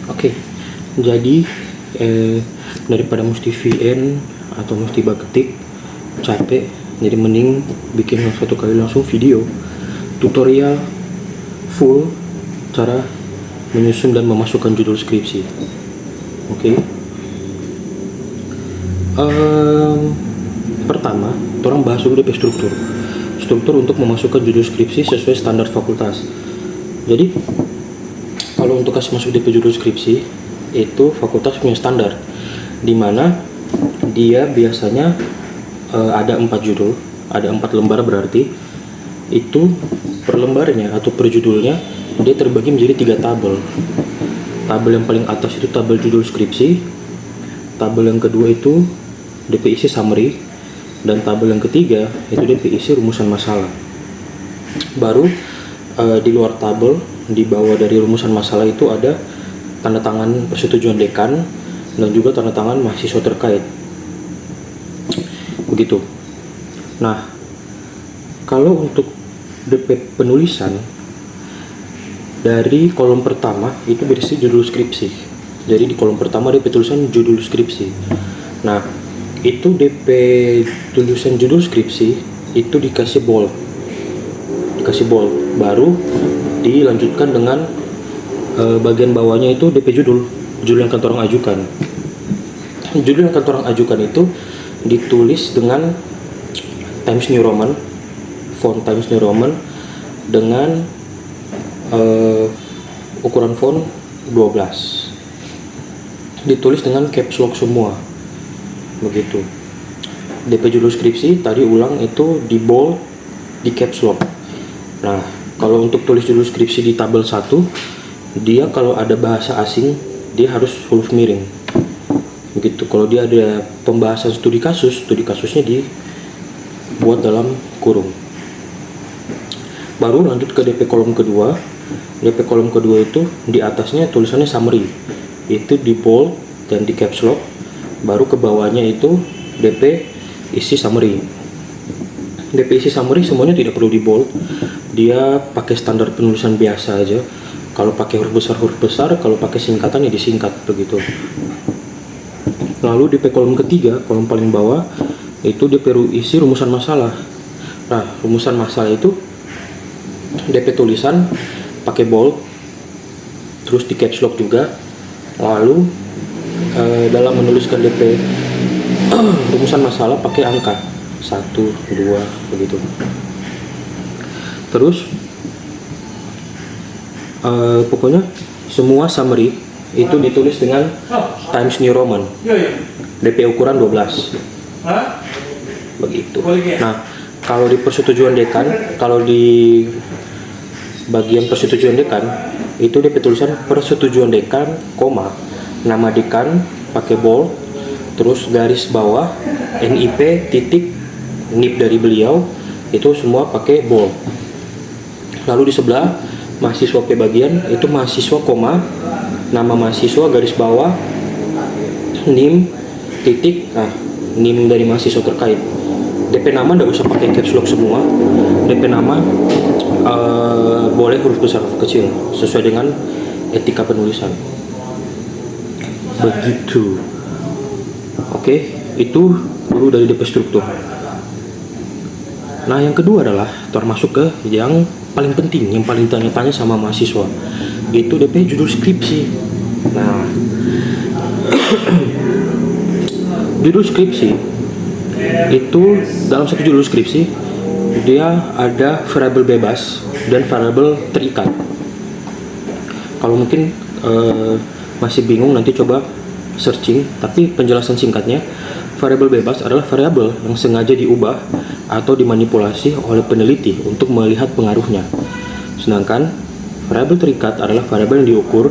Oke, jadi daripada mesti VN atau mesti ketik capek, jadi mending bikin satu kali langsung video tutorial full cara menyusun dan memasukkan judul skripsi. Oke. Pertama, orang bahas dulu DP struktur untuk memasukkan judul skripsi sesuai standar fakultas. Jadi kalau untuk kasih masuk DP judul skripsi itu fakultas punya standar, di mana dia biasanya ada 4 judul, ada 4 lembar, berarti itu per lembarnya atau per judulnya dia terbagi menjadi 3 tabel. Tabel yang paling atas itu tabel judul skripsi, tabel yang kedua itu DP isi summary, dan tabel yang ketiga itu DP isi rumusan masalah. Baru di luar tabel, di bawah dari rumusan masalah itu ada tanda tangan persetujuan dekan dan juga tanda tangan mahasiswa terkait. Begitu. Nah, kalau untuk DP penulisan, dari kolom pertama itu berisi judul skripsi. Jadi di kolom pertama DP tulisan judul skripsi. Nah, itu DP tulisan judul skripsi itu dikasih bold, baru dilanjutkan dengan bagian bawahnya itu DP judul yang akan orang ajukan. Judul yang akan orang ajukan itu ditulis dengan Times New Roman, font Times New Roman dengan ukuran font 12. Ditulis dengan caps lock semua. Begitu. DP judul skripsi tadi ulang itu di bold, di caps lock. Nah, kalau untuk tulis judul skripsi di tabel 1, dia kalau ada bahasa asing dia harus huruf miring. Begitu. Kalau dia ada pembahasan studi kasusnya dibuat dalam kurung. Baru lanjut ke DP kolom kedua. DP kolom kedua itu di atasnya tulisannya summary. Itu di bold dan di caps lock. Baru ke bawahnya itu DP isi summary. DP isi summary semuanya tidak perlu di bold. Dia pakai standar penulisan biasa aja. Kalau pakai huruf besar, kalau pakai singkatan ya disingkat begitu. Lalu DP kolom ketiga, kolom paling bawah itu DP isi rumusan masalah. Nah, rumusan masalah itu DP tulisan pakai bold, terus di caps lock juga. Lalu dalam menuliskan DP rumusan masalah pakai angka 1, 2 begitu. Terus pokoknya semua summary itu ditulis dengan Times New Roman, DP ukuran 12 begitu. Nah, kalau di persetujuan dekan, kalau di bagian persetujuan dekan itu DP tulisan persetujuan dekan, koma, nama dekan pakai bold, terus garis bawah NIP titik NIP dari beliau itu semua pakai bold. Lalu di sebelah mahasiswa P bagian itu mahasiswa, koma, nama mahasiswa garis bawah NIM titik, NIM dari mahasiswa terkait. DP nama nggak usah pakai caps lock semua. DP nama boleh huruf besar, huruf kecil sesuai dengan etika penulisan. Begitu. Oke, itu dulu dari DP struktur. Nah, yang kedua adalah termasuk ke yang paling penting, yang paling tanya-tanya sama mahasiswa, itu DP judul skripsi. Nah, judul skripsi itu dalam satu judul skripsi dia ada variabel bebas dan variabel terikat. Kalau mungkin masih bingung, nanti coba searching, tapi penjelasan singkatnya, variabel bebas adalah variabel yang sengaja diubah atau dimanipulasi oleh peneliti untuk melihat pengaruhnya. Sedangkan variabel terikat adalah variabel yang diukur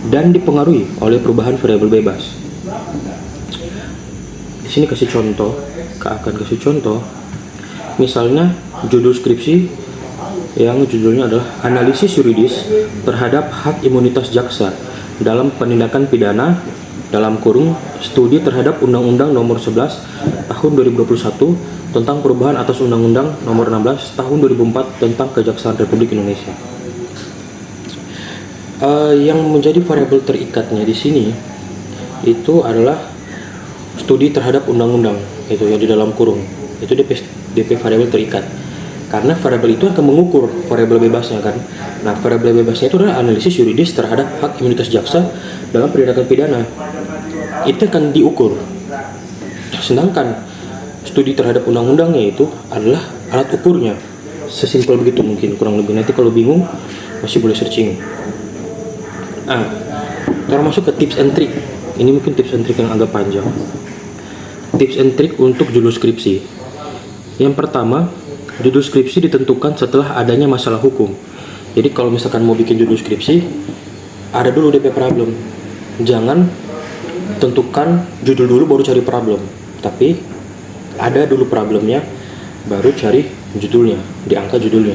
dan dipengaruhi oleh perubahan variabel bebas. Di sini kasih contoh, akan kasih contoh. Misalnya judul skripsi yang judulnya adalah analisis yuridis terhadap hak imunitas jaksa dalam penindakan pidana dalam kurung studi terhadap Undang-Undang Nomor 11 Tahun 2021 tentang perubahan atas Undang-Undang Nomor 16 Tahun 2004 tentang Kejaksaan Republik Indonesia. Yang menjadi variabel terikatnya di sini itu adalah studi terhadap undang-undang, itu yang di dalam kurung. Itu DP variabel terikat. Karena variabel itu akan mengukur variabel bebasnya kan. Nah, variabel bebasnya itu adalah analisis yuridis terhadap hak imunitas jaksa dalam penindakan pidana. Itu akan diukur. Sedangkan studi terhadap undang-undangnya itu adalah alat ukurnya. Sesimpel begitu mungkin, kurang lebih. Nanti kalau bingung masih boleh searching. Kita masuk ke tips and trick. Ini mungkin tips and trick yang agak panjang. Tips and trick untuk judul skripsi. Yang pertama, judul skripsi ditentukan setelah adanya masalah hukum. Jadi kalau misalkan mau bikin judul skripsi, ada dulu DP problem. Jangan tentukan judul dulu baru cari problem. Tapi ada dulu problemnya, baru cari judulnya, diangkat judulnya.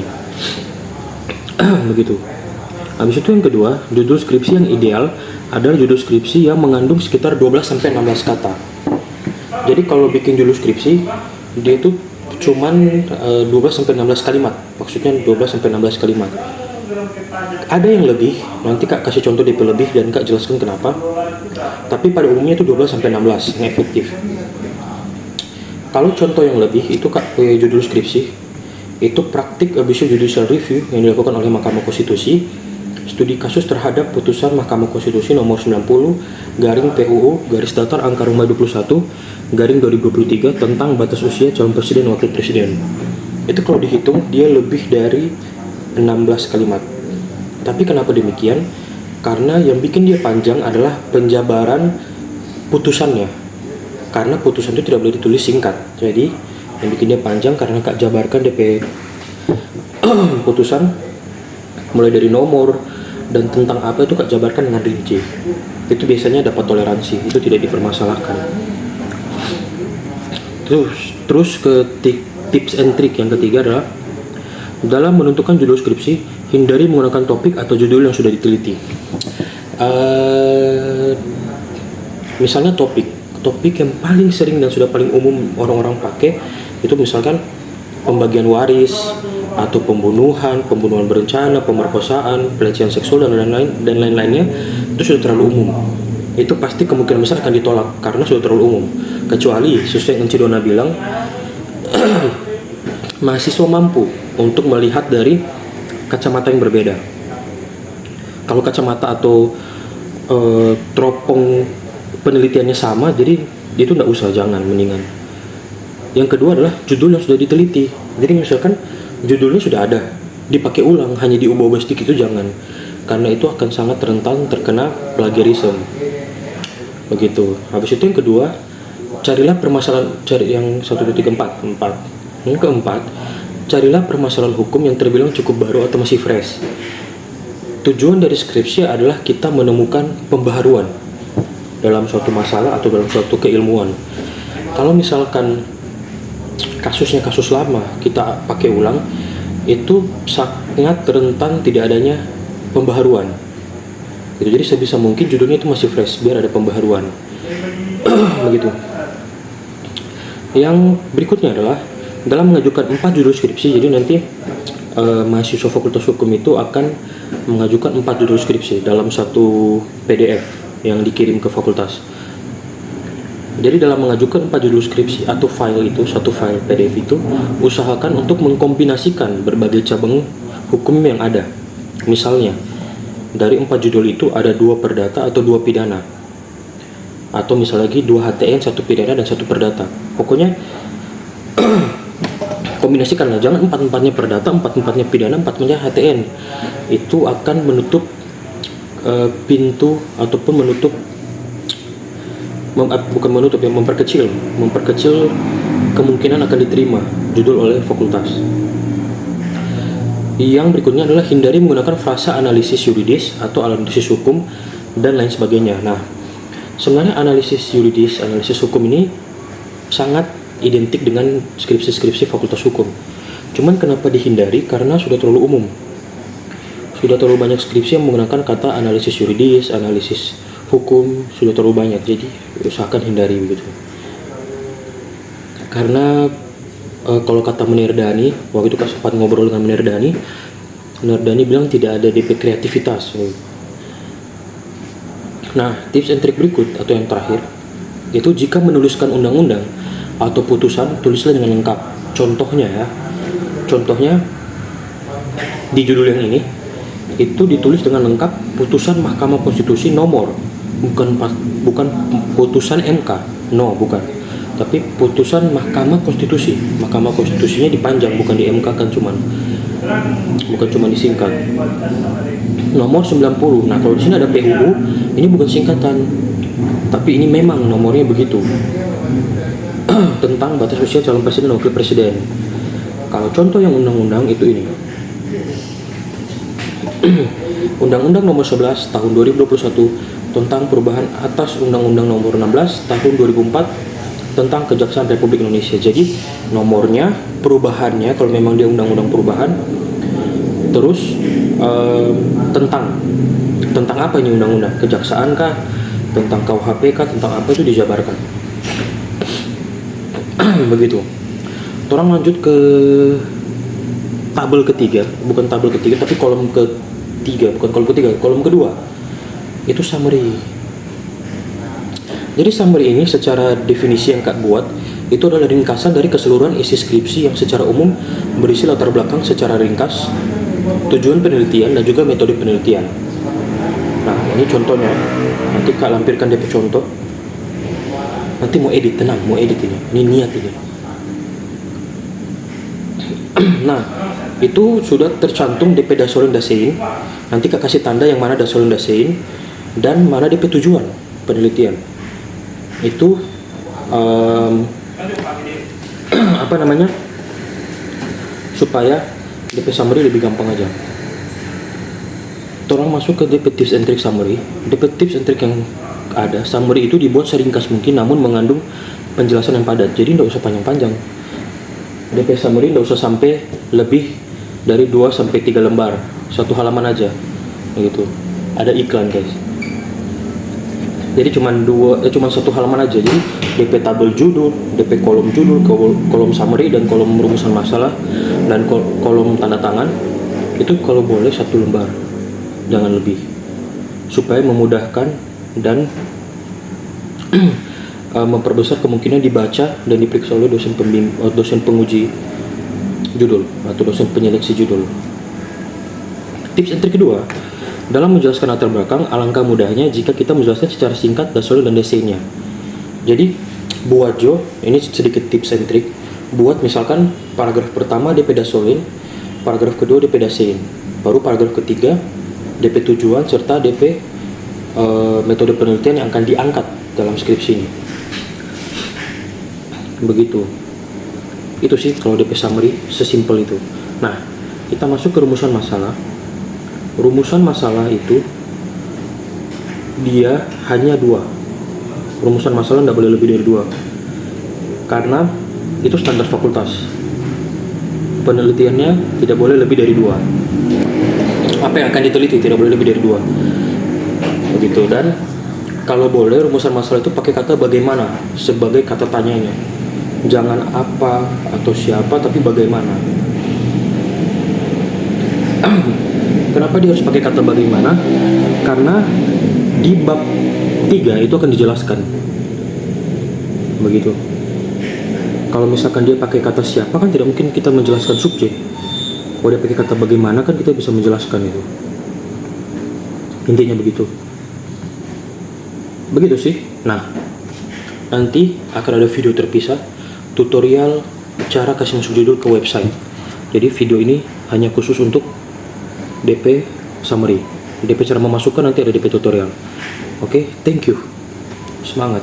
Begitu. Habis itu yang kedua, judul skripsi yang ideal adalah judul skripsi yang mengandung sekitar 12-16 kata. Jadi kalau bikin judul skripsi, dia itu cuman 12-16 kalimat. Maksudnya 12-16 kalimat. Ada yang lebih, nanti Kak kasih contoh DP lebih dan Kak jelaskan kenapa. Tapi pada umumnya itu 12-16 yang efektif. Kalau contoh yang lebih, itu Kak judul skripsi, itu praktik abuse judicial review yang dilakukan oleh Mahkamah Konstitusi, studi kasus terhadap putusan Mahkamah Konstitusi nomor 90 garing PUU garis datar angka rumah 21 garing 2023 tentang batas usia calon presiden dan wakil presiden. Itu kalau dihitung dia lebih dari 16 kalimat. Tapi kenapa demikian? Karena yang bikin dia panjang adalah penjabaran putusannya. Karena putusan itu tidak boleh ditulis singkat. Jadi yang bikin dia panjang karena Kak jabarkan DP putusan mulai dari nomor dan tentang apa itu Kak jabarkan dengan rinci. Itu biasanya dapat toleransi, itu tidak dipermasalahkan. Terus ke tips and trick yang ketiga adalah dalam menentukan judul skripsi, hindari menggunakan topik atau judul yang sudah diteliti. Misalnya topik yang paling sering dan sudah paling umum orang-orang pakai itu misalkan pembagian waris atau pembunuhan berencana, pemerkosaan, pelecehan seksual dan lain-lainnya, itu sudah terlalu umum. Itu pasti kemungkinan besar akan ditolak karena sudah terlalu umum. Kecuali sesuai yang Cidona bilang, mahasiswa mampu untuk melihat dari kacamata yang berbeda. Kalau kacamata atau teropong penelitiannya sama, jadi itu nggak usah, jangan, mendingan. Yang kedua adalah judul yang sudah diteliti. Jadi misalkan judulnya sudah ada, dipakai ulang, hanya diubah-ubah sedikit, itu jangan. Karena itu akan sangat rentan terkena plagiarism. Begitu. Habis itu yang kedua, carilah permasalahan, cari yang 1, 2, 3, 4. Yang keempat, carilah permasalahan hukum yang terbilang cukup baru atau masih fresh. Tujuan dari skripsi adalah kita menemukan pembaharuan dalam suatu masalah atau dalam suatu keilmuan. Kalau misalkan kasusnya kasus lama kita pakai ulang, itu sangat rentan tidak adanya pembaharuan. Jadi sebisa mungkin judulnya itu masih fresh biar ada pembaharuan. Begitu. Yang berikutnya adalah dalam mengajukan 4 judul skripsi. Jadi nanti mahasiswa Fakultas Hukum itu akan mengajukan 4 judul skripsi dalam satu PDF yang dikirim ke fakultas. Jadi dalam mengajukan 4 judul skripsi atau file itu, satu file PDF itu, usahakan untuk mengkombinasikan berbagai cabang hukum yang ada. Misalnya, dari 4 judul itu ada 2 perdata atau 2 pidana. Atau misal lagi 2 HTN, 1 pidana dan 1 perdata. Pokoknya kombinasikanlah, jangan 4-4-nya perdata, 4-4-nya pidana, 4-4-nya HTN. Itu akan menutup pintu ataupun memperkecil kemungkinan akan diterima judul oleh fakultas. Yang berikutnya adalah hindari menggunakan frasa analisis yuridis atau analisis hukum dan lain sebagainya. Nah, sebenarnya analisis yuridis, analisis hukum ini sangat identik dengan skripsi-skripsi fakultas hukum. Cuman kenapa dihindari? Karena sudah terlalu umum. Sudah terlalu banyak skripsi yang menggunakan kata analisis yuridis, analisis hukum, sudah terlalu banyak. Jadi usahakan hindari begitu. Karena kalau kata Menirdani, waktu itu Kak sempat ngobrol dengan Menirdani bilang tidak ada DP kreativitas. Nah, tips and trick berikut atau yang terakhir itu jika menuliskan undang-undang atau putusan, tulislah dengan lengkap. Contohnya di judul yang ini itu ditulis dengan lengkap putusan Mahkamah Konstitusi nomor, bukan putusan MK, bukan, tapi putusan Mahkamah Konstitusi. Mahkamah Konstitusinya dipanjang, bukan di MK kan, bukan cuma disingkat. Nomor 90. Nah, kalau di sini ada PUU, ini bukan singkatan, tapi ini memang nomornya begitu. Tentang batas usia calon presiden dan wakil presiden. Kalau contoh yang undang-undang itu ini. Undang-Undang Nomor 11 Tahun 2021 tentang perubahan atas Undang-Undang Nomor 16 Tahun 2004 tentang Kejaksaan Republik Indonesia. Jadi nomornya, perubahannya kalau memang dia undang-undang perubahan, terus tentang apa ini undang-undang? Kejaksaan kah? Tentang KUHP kah? Tentang apa itu dijabarkan. Begitu. Orang lanjut ke tabel ketiga, bukan tabel ketiga tapi kolom ketiga, bukan kolom ketiga, kolom kedua. Itu summary. Jadi summary ini secara definisi yang Kak buat itu adalah ringkasan dari keseluruhan isi skripsi yang secara umum berisi latar belakang secara ringkas, tujuan penelitian dan juga metode penelitian. Nah, ini contohnya. Nanti Kak lampirkan DP contoh. Nanti mau edit, tenang, mau edit ini. Ini niat ini. Nah, itu sudah tercantum DP dasolen dasein. Nanti Kak kasih tanda yang mana dasolen dasein dan mana DP tujuan penelitian. Itu supaya DP summary lebih gampang aja. Tolong masuk ke DP tips and trick summary. DP tips and trick yang ada, summary itu dibuat seringkas mungkin namun mengandung penjelasan yang padat. Jadi nggak usah panjang-panjang. DP summary nggak usah sampai lebih dari 2 sampai 3 lembar, 1 halaman aja. Begitu. Ada iklan, guys. Jadi cuma 1 halaman aja. Jadi DP tabel judul, DP kolom judul, kolom summary dan kolom rumusan masalah dan kolom tanda tangan itu kalau boleh 1 lembar. Jangan lebih. Supaya memudahkan dan memperbesar kemungkinan dibaca dan diperiksa oleh dosen penguji judul atau dosen penyeleksi judul. Tips and trick kedua, dalam menjelaskan latar belakang, alangkah mudahnya jika kita menjelaskan secara singkat dasolen dan desainnya. Jadi buat ini sedikit tips and trick. Buat misalkan paragraf pertama DP dasolen, paragraf kedua DP desain, baru paragraf ketiga DP tujuan serta DP metode penelitian yang akan diangkat dalam skripsi ini. Begitu. Itu sih kalau DP summary, sesimpel itu. Nah, kita masuk ke rumusan masalah. Rumusan masalah itu dia hanya 2. Rumusan masalah tidak boleh lebih dari 2 karena itu standar fakultas. Penelitiannya tidak boleh lebih dari 2. Apa yang akan diteliti tidak boleh lebih dari 2. Begitu. Dan kalau boleh rumusan masalah itu pakai kata bagaimana sebagai kata tanyanya. Jangan apa atau siapa, tapi bagaimana. Kenapa dia harus pakai kata bagaimana? Karena di bab 3 itu akan dijelaskan. Begitu. Kalau misalkan dia pakai kata siapa kan tidak mungkin kita menjelaskan subjek. Kalau dia pakai kata bagaimana kan kita bisa menjelaskan itu. Intinya begitu. Begitu sih. Nah, nanti akan ada video terpisah tutorial cara kasih masuk judul ke website. Jadi video ini hanya khusus untuk DP summary. DP cara memasukkan nanti ada DP tutorial. Oke, thank you. Semangat.